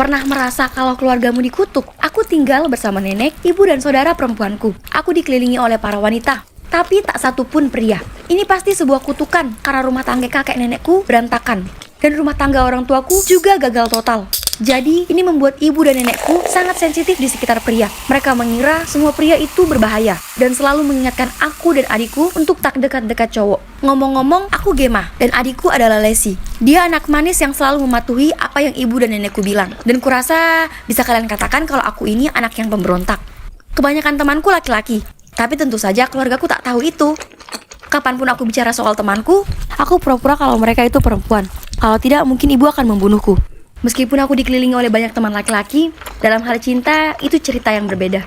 Pernah merasa kalau keluargamu dikutuk? Aku tinggal bersama nenek, ibu dan saudara perempuanku. Aku dikelilingi oleh para wanita, tapi tak satu pun pria. Ini pasti sebuah kutukan karena rumah tangga kakek nenekku berantakan. Dan rumah tangga orang tuaku juga gagal total. Jadi, ini membuat ibu dan nenekku sangat sensitif di sekitar pria. Mereka mengira semua pria itu berbahaya dan selalu mengingatkan aku dan adikku untuk tak dekat-dekat cowok. Ngomong-ngomong, aku Gemma dan adikku adalah Lesi. Dia anak manis yang selalu mematuhi apa yang ibu dan nenekku bilang. Dan kurasa bisa kalian katakan kalau aku ini anak yang pemberontak. Kebanyakan temanku laki-laki, tapi tentu saja keluargaku tak tahu itu. Kapanpun aku bicara soal temanku, aku pura-pura kalau mereka itu perempuan. Kalau tidak, mungkin ibu akan membunuhku. Meskipun aku dikelilingi oleh banyak teman laki-laki, dalam hal cinta itu cerita yang berbeda.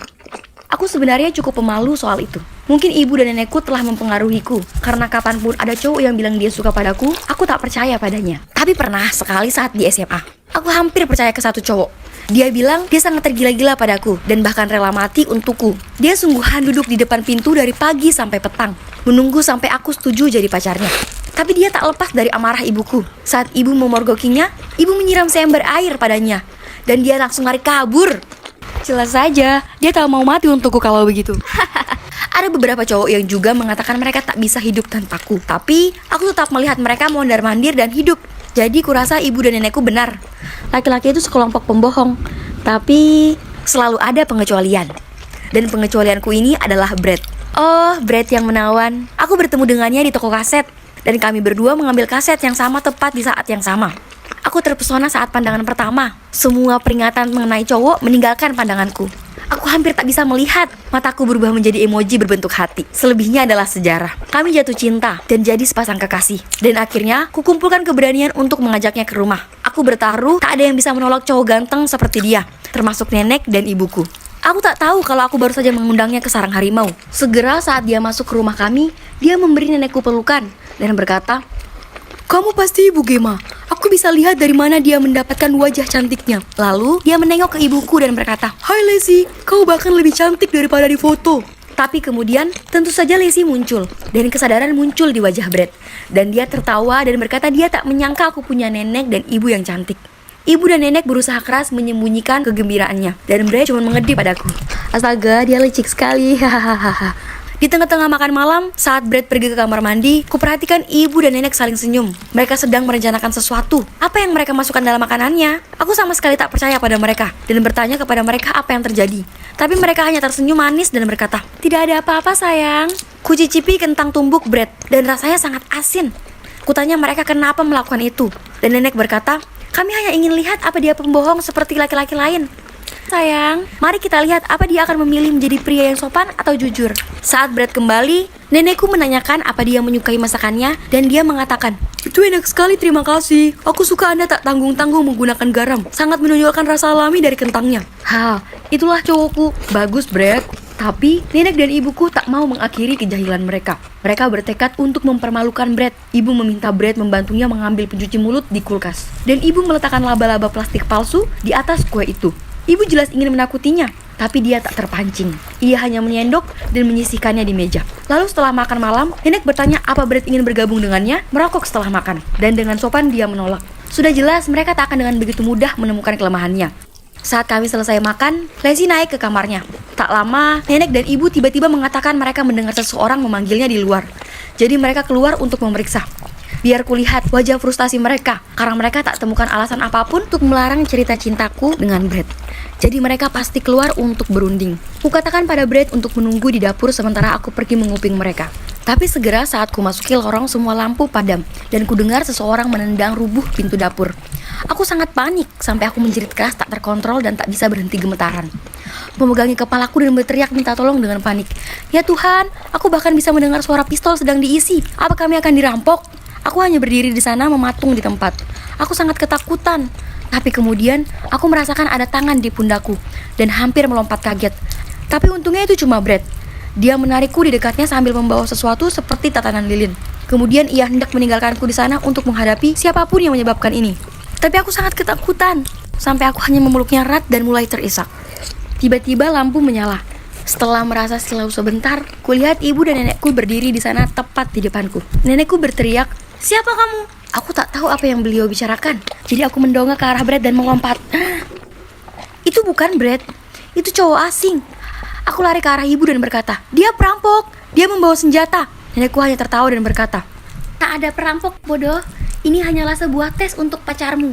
Aku sebenarnya cukup pemalu soal itu. Mungkin ibu dan nenekku telah mempengaruhiku, karena kapanpun ada cowok yang bilang dia suka padaku, aku tak percaya padanya. Tapi pernah sekali saat di SMA, aku hampir percaya ke satu cowok. Dia bilang dia sangat tergila-gila padaku dan bahkan rela mati untukku. Dia sungguhan duduk di depan pintu dari pagi sampai petang, menunggu sampai aku setuju jadi pacarnya. Tapi dia tak lepas dari amarah ibuku. Saat ibu memorgokinya, ibu menyiram seember air padanya. Dan dia langsung lari kabur. Jelas saja, dia tak mau mati untukku kalau begitu. Ada beberapa cowok yang juga mengatakan mereka tak bisa hidup tanpaku. Tapi, aku tetap melihat mereka mondar-mandir dan hidup. Jadi, kurasa ibu dan nenekku benar. Laki-laki itu sekelompok pembohong. Tapi, selalu ada pengecualian. Dan pengecualianku ini adalah Brad. Oh, Brad yang menawan. Aku bertemu dengannya di toko kaset. Dan kami berdua mengambil kaset yang sama tepat di saat yang sama. Aku terpesona saat pandangan pertama. Semua peringatan mengenai cowok meninggalkan pandanganku. Aku hampir tak bisa melihat. Mataku berubah menjadi emoji berbentuk hati. Selebihnya adalah sejarah. Kami jatuh cinta dan jadi sepasang kekasih. Dan akhirnya, kukumpulkan keberanian untuk mengajaknya ke rumah. Aku bertaruh, tak ada yang bisa menolak cowok ganteng seperti dia, termasuk nenek dan ibuku. Aku tak tahu kalau aku baru saja mengundangnya ke sarang harimau. Segera saat dia masuk ke rumah kami, dia memberi nenekku pelukan dan berkata, "Kamu pasti ibu Gemma. Aku bisa lihat dari mana dia mendapatkan wajah cantiknya." Lalu, dia menengok ke ibuku dan berkata, "Hai Lesi, kau bahkan lebih cantik daripada di foto." Tapi kemudian, tentu saja Lesi muncul, dan kesadaran muncul di wajah Brad. Dan dia tertawa dan berkata dia tak menyangka aku punya nenek dan ibu yang cantik. Ibu dan nenek berusaha keras menyembunyikan kegembiraannya, dan Brad cuma mengedip padaku. Astaga, dia licik sekali, hahaha. Di tengah-tengah makan malam, saat Brad pergi ke kamar mandi, kuperhatikan ibu dan nenek saling senyum. Mereka sedang merencanakan sesuatu. Apa yang mereka masukkan dalam makanannya? Aku sama sekali tak percaya pada mereka, dan bertanya kepada mereka apa yang terjadi. Tapi mereka hanya tersenyum manis dan berkata, "Tidak ada apa-apa sayang." Kucicipi kentang tumbuk Brad, dan rasanya sangat asin. Kutanya mereka kenapa melakukan itu, dan nenek berkata, "Kami hanya ingin lihat apa dia pembohong seperti laki-laki lain." Sayang, mari kita lihat apa dia akan memilih menjadi pria yang sopan atau jujur. Saat Brad kembali, nenekku menanyakan apa dia menyukai masakannya, dan dia mengatakan, "Itu enak sekali, terima kasih. Aku suka Anda tak tanggung-tanggung menggunakan garam. Sangat menonjolkan rasa alami dari kentangnya." Itulah cowokku. Bagus, Brad. Tapi, nenek dan ibuku tak mau mengakhiri kejahilan mereka. Mereka bertekad untuk mempermalukan Brad. Ibu meminta Brad membantunya mengambil pencuci mulut di kulkas. Dan ibu meletakkan laba-laba plastik palsu di atas kue itu. Ibu jelas ingin menakutinya, tapi dia tak terpancing. Ia hanya menyendok dan menyisihkannya di meja. Lalu setelah makan malam, nenek bertanya apa Brad ingin bergabung dengannya, merokok setelah makan. Dan dengan sopan dia menolak. Sudah jelas mereka tak akan dengan begitu mudah menemukan kelemahannya. Saat kami selesai makan, Lesi naik ke kamarnya. Tak lama, nenek dan ibu tiba-tiba mengatakan mereka mendengar seseorang memanggilnya di luar. Jadi mereka keluar untuk memeriksa. Biar kulihat wajah frustasi mereka, karena mereka tak temukan alasan apapun untuk melarang cerita cintaku dengan Brad. Jadi mereka pasti keluar untuk berunding. Kukatakan pada Brad untuk menunggu di dapur sementara aku pergi menguping mereka. Tapi segera saat ku masuki lorong semua lampu padam, dan ku dengar seseorang menendang rubuh pintu dapur. Aku sangat panik, sampai aku menjerit keras tak terkontrol dan tak bisa berhenti gemetaran. Memegangi kepalaku dan berteriak minta tolong dengan panik. "Ya Tuhan, aku bahkan bisa mendengar suara pistol sedang diisi. Apa kami akan dirampok?" Aku hanya berdiri di sana mematung di tempat. Aku sangat ketakutan. Tapi kemudian, aku merasakan ada tangan di pundakku dan hampir melompat kaget. Tapi untungnya itu cuma Brad. Dia menarikku di dekatnya sambil membawa sesuatu seperti tatanan lilin. Kemudian ia hendak meninggalkanku di sana untuk menghadapi siapapun yang menyebabkan ini. Tapi aku sangat ketakutan, sampai aku hanya memeluknya erat dan mulai terisak. Tiba-tiba lampu menyala. Setelah merasa silau sebentar, kulihat ibu dan nenekku berdiri di sana tepat di depanku. Nenekku berteriak, "Siapa kamu?" Aku tak tahu apa yang beliau bicarakan. Jadi aku mendongak ke arah Brad dan melompat. Itu bukan Brad, itu cowok asing. Aku lari ke arah ibu dan berkata, dia perampok, dia membawa senjata. Nenekku hanya tertawa dan berkata, tak ada perampok, bodoh. Ini hanyalah sebuah tes untuk pacarmu.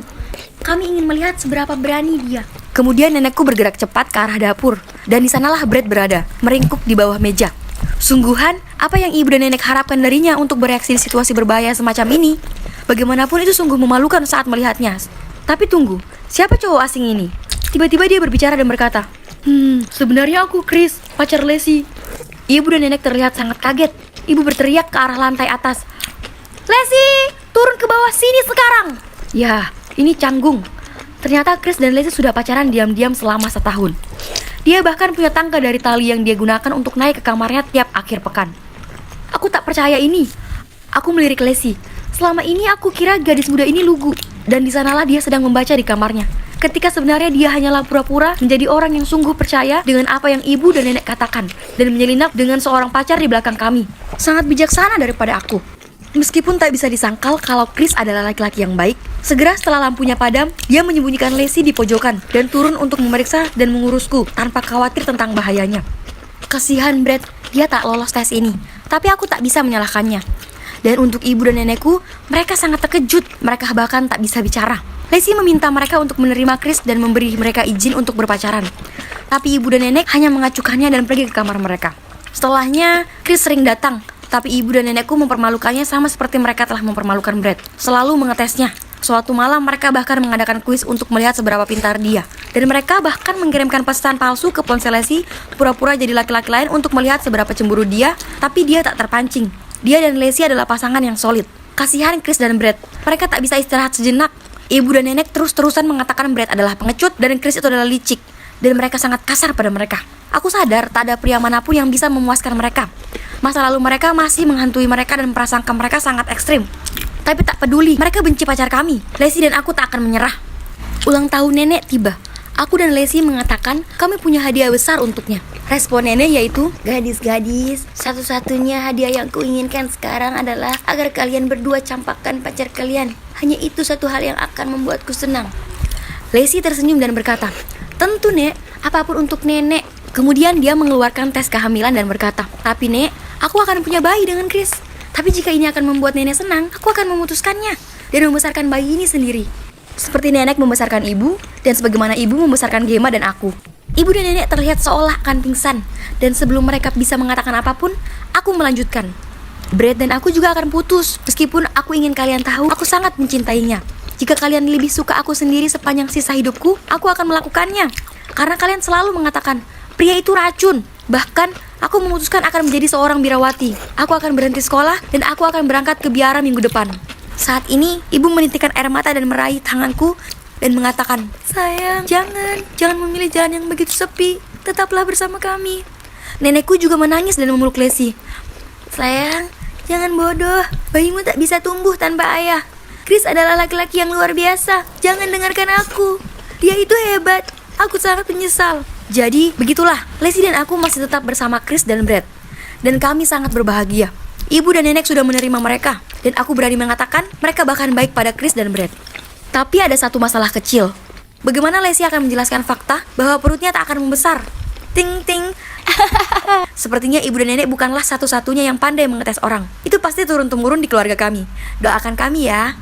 Kami ingin melihat seberapa berani dia. Kemudian nenekku bergerak cepat ke arah dapur. Dan di sanalah Brad berada, meringkuk di bawah meja. Sungguhan, apa yang ibu dan nenek harapkan darinya untuk bereaksi di situasi berbahaya semacam ini? Bagaimanapun itu sungguh memalukan saat melihatnya. Tapi tunggu, siapa cowok asing ini? Tiba-tiba dia berbicara dan berkata, sebenarnya aku Chris, pacar Lacey. Ibu dan nenek terlihat sangat kaget. Ibu berteriak ke arah lantai atas, Lacey, turun ke bawah sini sekarang. Ya, ini canggung. Ternyata Chris dan Lacey sudah pacaran diam-diam selama setahun. Dia bahkan punya tangga dari tali yang dia gunakan untuk naik ke kamarnya tiap akhir pekan. Aku tak percaya ini. Aku melirik Lacey. Selama ini aku kira gadis muda ini lugu. Dan di sanalah dia sedang membaca di kamarnya. Ketika sebenarnya dia hanyalah pura-pura menjadi orang yang sungguh percaya dengan apa yang ibu dan nenek katakan. Dan menyelinap dengan seorang pacar di belakang kami. Sangat bijaksana daripada aku. Meskipun tak bisa disangkal kalau Chris adalah laki-laki yang baik, segera setelah lampunya padam, dia menyembunyikan Lacey di pojokan dan turun untuk memeriksa dan mengurusku tanpa khawatir tentang bahayanya. Kasihan Brad, dia tak lolos tes ini, tapi aku tak bisa menyalahkannya. Dan untuk ibu dan nenekku, mereka sangat terkejut, mereka bahkan tak bisa bicara. Lacey meminta mereka untuk menerima Chris dan memberi mereka izin untuk berpacaran. Tapi ibu dan nenek hanya mengacuhkannya dan pergi ke kamar mereka. Setelahnya, Chris sering datang. Tapi ibu dan nenekku mempermalukannya sama seperti mereka telah mempermalukan Brad. Selalu mengetesnya. Suatu malam mereka bahkan mengadakan kuis untuk melihat seberapa pintar dia. Dan mereka bahkan mengirimkan pesan palsu ke ponsel Lacey, pura-pura jadi laki-laki lain untuk melihat seberapa cemburu dia. Tapi dia tak terpancing. Dia dan Lacey adalah pasangan yang solid. Kasihan Chris dan Brad. Mereka tak bisa istirahat sejenak. Ibu dan nenek terus-terusan mengatakan Brad adalah pengecut dan Chris itu adalah licik. Dan mereka sangat kasar pada mereka. Aku sadar tak ada pria manapun yang bisa memuaskan mereka. Masa lalu mereka masih menghantui mereka dan prasangka mereka sangat ekstrim. Tapi tak peduli, mereka benci pacar kami. Lacey dan aku tak akan menyerah. Ulang tahun nenek tiba. Aku dan Lacey mengatakan kami punya hadiah besar untuknya. Respon nenek yaitu, gadis-gadis, satu-satunya hadiah yang kuinginkan sekarang adalah agar kalian berdua campakkan pacar kalian. Hanya itu satu hal yang akan membuatku senang. Lacey tersenyum dan berkata, tentu nek, apapun untuk nenek. Kemudian dia mengeluarkan tes kehamilan dan berkata, tapi nek, aku akan punya bayi dengan Chris. Tapi jika ini akan membuat nenek senang, aku akan memutuskannya dan membesarkan bayi ini sendiri. Seperti nenek membesarkan ibu, dan sebagaimana ibu membesarkan Gemma dan aku. Ibu dan nenek terlihat seolah akan pingsan. Dan sebelum mereka bisa mengatakan apapun, aku melanjutkan. Brad dan aku juga akan putus. Meskipun aku ingin kalian tahu, aku sangat mencintainya. Jika kalian lebih suka aku sendiri sepanjang sisa hidupku, aku akan melakukannya. Karena kalian selalu mengatakan, pria itu racun. Bahkan, aku memutuskan akan menjadi seorang birawati. Aku akan berhenti sekolah dan aku akan berangkat ke biara minggu depan. Saat ini, ibu menitikkan air mata dan meraih tanganku dan mengatakan, sayang, jangan memilih jalan yang begitu sepi. Tetaplah bersama kami. Nenekku juga menangis dan memeluk Lacey. Sayang, jangan bodoh. Bayimu tak bisa tumbuh tanpa ayah. Chris adalah laki-laki yang luar biasa. Jangan dengarkan aku. Dia itu hebat. Aku sangat menyesal. Jadi, begitulah, Lacey dan aku masih tetap bersama Chris dan Brad. Dan kami sangat berbahagia. Ibu dan nenek sudah menerima mereka. Dan aku berani mengatakan, mereka bahkan baik pada Chris dan Brad. Tapi ada satu masalah kecil. Bagaimana Lacey akan menjelaskan fakta bahwa perutnya tak akan membesar? Ting ting. Sepertinya ibu dan nenek bukanlah satu-satunya yang pandai mengetes orang. Itu pasti turun-temurun di keluarga kami. Doakan kami ya.